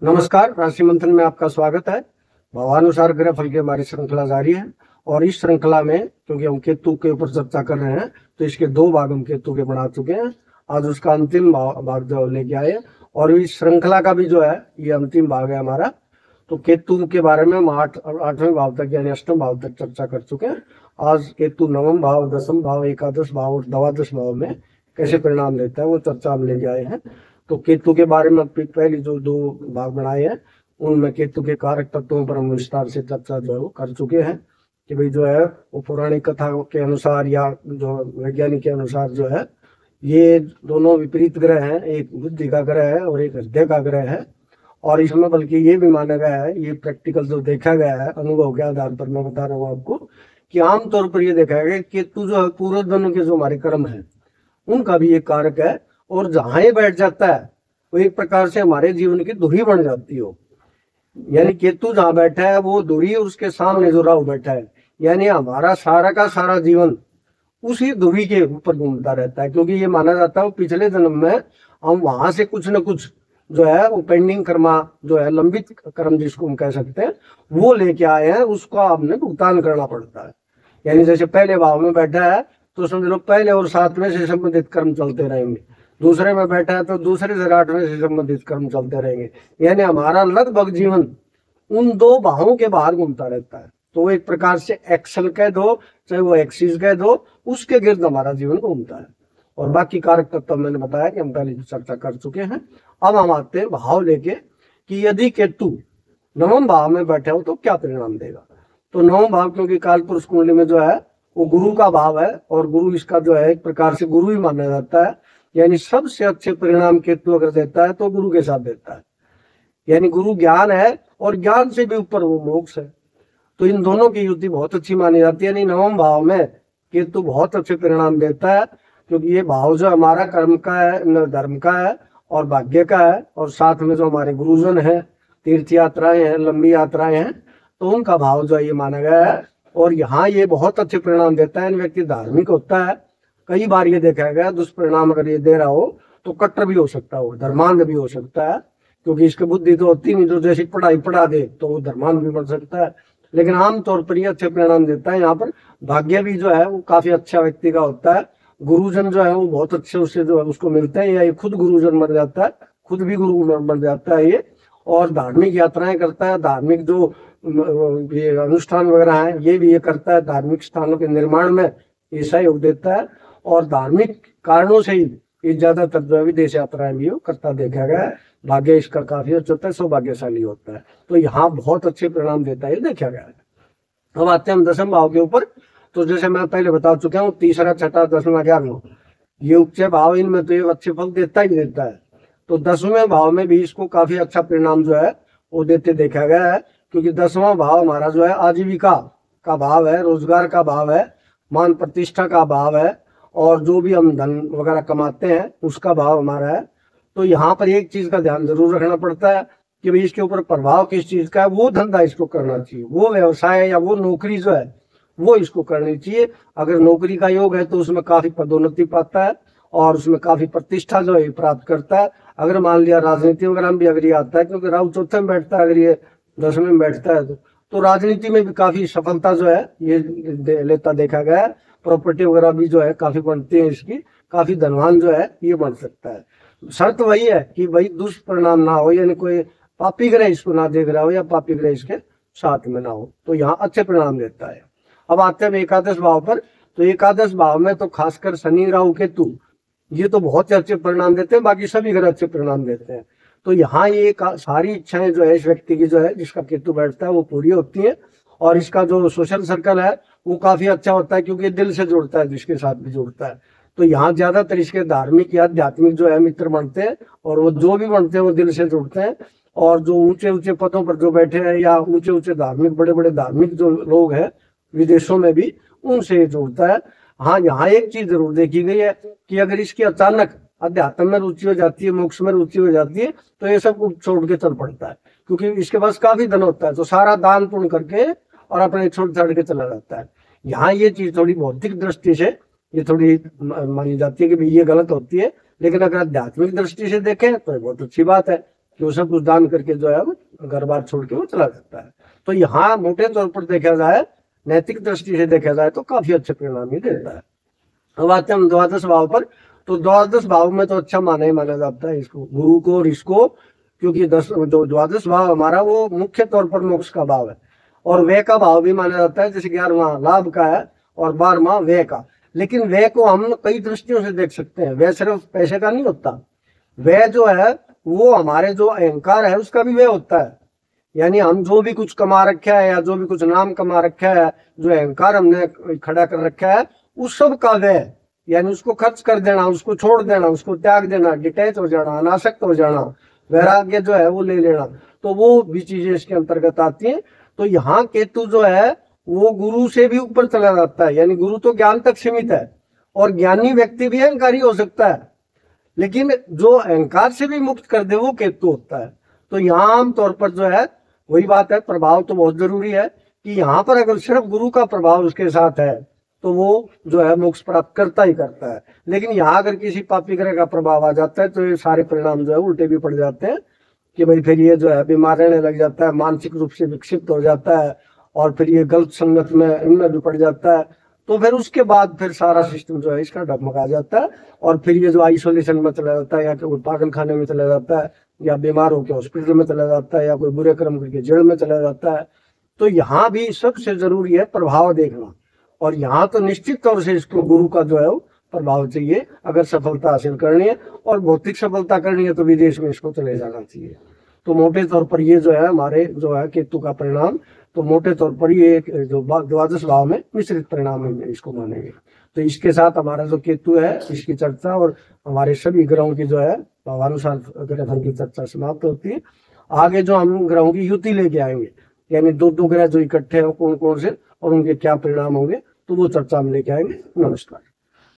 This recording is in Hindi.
नमस्कार, राशि मंथन में आपका स्वागत है। भावानुसार ग्रह फल की हमारी श्रृंखला जारी है और इस श्रृंखला में क्योंकि हम केतु के ऊपर चर्चा कर रहे हैं तो इसके 2 भाग हम केतु के बना चुके हैं। आज उसका अंतिम भाग जो लेके आए और इस श्रृंखला का भी जो है ये अंतिम भाग है हमारा। तो केतु के बारे में हम 8वें भाव तक यानी 8वें भाव तक चर्चा कर चुके हैं। आज केतु 9वां भाव, 10वां भाव, एकादश भाव और द्वादश भाव में कैसे परिणाम देता है वो चर्चा हम लेके आए हैं। तो केतु के बारे में पहले जो 2 भाग बनाए हैं उनमें केतु के कारक तत्वों पर हम विस्तार से चर्चा जो है वो कर चुके हैं कि भाई जो है वो पौराणिक कथा के अनुसार या जो वैज्ञानिक के अनुसार जो है ये दोनों विपरीत ग्रह हैं। एक बुद्धि का ग्रह है और एक हृदय का ग्रह है। और इसमें बल्कि ये भी माना गया है, ये प्रैक्टिकल जो देखा गया है अनुभव के आधार पर मैं बता रहा हूँ आपको, कि आमतौर पर ये देखा गया कि केतु जो है पूर्व जन्म के जो हमारे कर्म है उनका भी एक कारक है और जहां ही बैठ जाता है वो एक प्रकार से हमारे जीवन की धुरी बन जाती हो। यानी केतु जहां बैठा है वो धुरी, उसके सामने जो राहु बैठा है, यानी हमारा सारा का सारा जीवन उसी धुरी के ऊपर घूमता रहता है। क्योंकि ये माना जाता है पिछले जन्म में हम वहां से कुछ न कुछ जो है वो पेंडिंग कर्मा जो है, लंबित कर्म जिसको हम कह सकते हैं, वो लेके आए हैं, उसको आपने भुगतान करना पड़ता है। यानी जैसे पहले भाव में बैठा है तो समझ लो पहले और 7वें से संबंधित कर्म चलते रहेंगे, दूसरे में बैठा है तो दूसरे से 8वें से संबंधित कर्म चलते रहेंगे। यानी हमारा लगभग जीवन उन 2 भावों के बाहर घूमता रहता है। तो वो एक प्रकार से एक्सल कह दो, चाहे वो एक्सिस कह दो, उसके गिर्द हमारा जीवन घूमता है। और बाकी कारक तत्व मैंने बताया कि हम पहले चर्चा कर चुके हैं। अब हम आते हैं भाव लेके कि यदि केतु 9वें भाव में बैठे हो तो क्या परिणाम देगा। तो 9वां भाव क्योंकि कालपुरुष कुंडली में जो है वो गुरु का भाव है और गुरु इसका जो है एक प्रकार से गुरु ही माना जाता है। यानी सबसे अच्छे परिणाम केतु अगर देता है तो गुरु के साथ देता है। यानी गुरु ज्ञान है और ज्ञान से भी ऊपर वो मोक्ष है। तो इन दोनों की युति बहुत अच्छी मानी जाती है। यानी 9वें भाव में केतु बहुत अच्छे परिणाम देता है क्योंकि ये भाव जो हमारा कर्म का है, धर्म का है और भाग्य का है, और साथ में जो हमारे गुरुजन है, तीर्थ यात्राएं हैं, लंबी यात्राएं हैं, तो उनका भाव जो है ये माना गया है। और यहाँ ये बहुत अच्छे परिणाम देता है। व्यक्ति धार्मिक होता है, कई बार ये देखा गया दुष्परिणाम अगर ये दे रहा हो तो कट्टर भी हो सकता हो, धर्मांध भी हो सकता है। क्योंकि इसकी बुद्धि तो होती नहीं, जो जैसी पढ़ाई पढ़ा दे तो वो धर्मांध भी बन सकता है। लेकिन आमतौर पर ये अच्छे परिणाम देता है। यहाँ पर भाग्य भी जो है वो काफी अच्छा व्यक्ति का होता है। गुरुजन जो है वो बहुत अच्छे उससे जो है उसको मिलते हैं, या ये खुद गुरुजन बन जाता है, खुद भी गुरु बन जाता है ये। और धार्मिक यात्राएं करता है, धार्मिक जो ये अनुष्ठान वगैरह है ये भी ये करता है, धार्मिक स्थानों के निर्माण में ये सहयोग देता है। और धार्मिक कारणों से ही ये ज्यादातर जो है विदेश यात्राएं भी करता देखा गया है। भाग्य इसका काफी अच्छा होता है, सौभाग्यशाली होता है। तो यहाँ बहुत अच्छे परिणाम देता है, ये देखा गया है। अब आते हैं हम 10वें भाव के ऊपर। तो जैसे मैं पहले बता चुका हूँ, तीसरा, छठा, 10वां, 11वां ये उच्च भाव, इनमें तो ये अच्छे फल देता ही देता है। तो 10वें भाव में भी इसको काफी अच्छा परिणाम जो है वो देते देखा गया है। क्योंकि 10वां भाव हमारा जो है आजीविका का भाव है, रोजगार का भाव है, मान प्रतिष्ठा का भाव है, और जो भी हम धन वगैरह कमाते हैं उसका भाव हमारा है। तो यहाँ पर एक चीज का ध्यान जरूर रखना पड़ता है कि भाई इसके ऊपर प्रभाव किस चीज का है। वो धंधा इसको करना चाहिए, वो व्यवसाय या वो नौकरी जो है वो इसको करनी चाहिए। अगर नौकरी का योग है तो उसमें काफी पदोन्नति पाता है और उसमें काफी प्रतिष्ठा जो है प्राप्त करता है। अगर मान लिया राजनीति वगैरह में भी अगर ये आता है, क्योंकि राहु 4थे में बैठता है, अगर ये 10वें में बैठता है तो राजनीति में भी काफी सफलता जो है ये लेता देखा गया है। प्रॉपर्टी वगैरह भी जो है काफी बनती है इसकी, काफी धनवान जो है ये बन सकता है। शर्त वही है कि भाई दुष्परिणाम ना हो, यानी कोई पापी ग्रह इसको ना देख रहा हो या पापी ग्रह इसके साथ में ना हो, तो यहाँ अच्छे परिणाम देता है। अब आते हैं एकादश भाव पर। तो एकादश भाव में तो खासकर शनि, राहु, केतु ये तो बहुत ही अच्छे परिणाम देते हैं, बाकी सभी ग्रह अच्छे परिणाम देते हैं। तो यहाँ ये सारी इच्छाएं जो है इस व्यक्ति की जो है जिसका केतु बैठता है वो पूरी होती है। और इसका जो सोशल सर्कल है वो काफी अच्छा होता है, क्योंकि दिल से जुड़ता है, जिसके साथ भी जुड़ता है। तो यहाँ ज्यादातर इसके धार्मिक या आध्यात्मिक जो है मित्र बनते हैं, और वो जो भी बनते हैं वो दिल से जुड़ते हैं। और जो ऊंचे ऊंचे पदों पर जो बैठे हैं या ऊंचे ऊंचे धार्मिक, बड़े बड़े धार्मिक जो लोग हैं विदेशों में भी, उनसे जुड़ता है। हाँ, यहाँ एक चीज जरूर देखी गई है कि अगर इसकी अचानक अध्यात्म में रुचि हो जाती है, मोक्ष में रुचि हो जाती है, तो ये सब कुछ छोड़ के चल पड़ता है। क्योंकि इसके पास काफी धन होता है, तो सारा दान पुण्य करके और अपने छोड़ छाड़ के चला जाता है। यहाँ ये चीज थोड़ी भौतिक दृष्टि से ये थोड़ी मानी जाती है कि भाई ये गलत होती है, लेकिन अगर आध्यात्मिक दृष्टि से देखें तो बहुत अच्छी बात है कि वो सब कुछ दान करके जो है वो घर बार छोड़ के वो चला जाता है। तो यहाँ मोटे तौर पर देखा जाए, नैतिक दृष्टि से देखा जाए तो काफी अच्छे परिणाम ही देता है। अब आते हैं हम द्वादश भाव पर। तो द्वादश भाव में तो अच्छा माना ही माना जाता है इसको, गुरु को और इसको, क्योंकि जो द्वादश भाव हमारा वो मुख्य तौर पर मोक्ष का भाव है, और व्यय का भाव भी माना जाता है, जैसे 11वां लाभ का है और 12वां व्यय का। लेकिन व्यय को हम कई दृष्टियों से देख सकते हैं, व्यय सिर्फ पैसे का नहीं होता, व्यय जो है वो हमारे जो अहंकार है उसका भी व्यय होता है। यानी हम जो भी कुछ कमा रखा है या जो भी कुछ नाम कमा रखा है, जो अहंकार हमने खड़ा कर रखा है, उस सब का व्यय, यानी उसको खर्च कर देना, उसको छोड़ देना, उसको त्याग देना, डिटैच हो जाना, अनासक्त हो जाना, वैराग्य जो है वो ले लेना, तो वो भी चीजें इसके अंतर्गत आती हैं। तो यहाँ केतु जो है वो गुरु से भी ऊपर चला जाता है, यानी गुरु तो ज्ञान तक सीमित है और ज्ञानी व्यक्ति भी अहंकारी हो सकता है, लेकिन जो अहंकार से भी मुक्त कर दे वो केतु होता है। तो यहाँ आमतौर पर जो है वही बात है, प्रभाव तो बहुत जरूरी है कि यहाँ पर अगर सिर्फ गुरु का प्रभाव उसके साथ है तो वो जो है मोक्ष प्राप्त करता ही करता है। लेकिन यहाँ अगर किसी पापी ग्रह का प्रभाव आ जाता है तो ये सारे परिणाम जो है उल्टे भी पड़ जाते हैं, कि भाई फिर ये जो है बीमार रहने लग जाता है, मानसिक रूप से विक्षिप्त हो जाता है, और फिर ये गलत संगत में इनमें भी पड़ जाता है। तो फिर उसके बाद फिर सारा सिस्टम जो है इसका डगमगा जाता है, और फिर ये जो आइसोलेशन में चला जाता है, या कोई पागल खाने में चला जाता है, या बीमार होकर हॉस्पिटल में चला जाता है, या कोई बुरे कर्म करके जेल में चला जाता है। तो यहाँ भी सबसे जरूरी है प्रभाव देखना, और यहाँ तो निश्चित तौर से इसको गुरु का जो है वो प्रभाव चाहिए अगर सफलता हासिल करनी है, और भौतिक सफलता करनी है तो विदेश में इसको चले जाना चाहिए। तो मोटे तौर पर ये जो है हमारे जो है केतु का परिणाम, तो मोटे तौर पर ये जो द्वादश भाव में मिश्रित परिणाम है इसको मानेंगे। तो इसके साथ हमारा जो केतु है इसकी चर्चा और हमारे सभी ग्रहों की जो है भावानुसार ग्रहफल की चर्चा समाप्त होती है। आगे जो हम ग्रहों की युति लेके आएंगे, यानी दो ग्रह जो इकट्ठे हैं कौन कौन से और उनके क्या परिणाम होंगे, तो वो चर्चा हम लेके आएंगे। नमस्कार।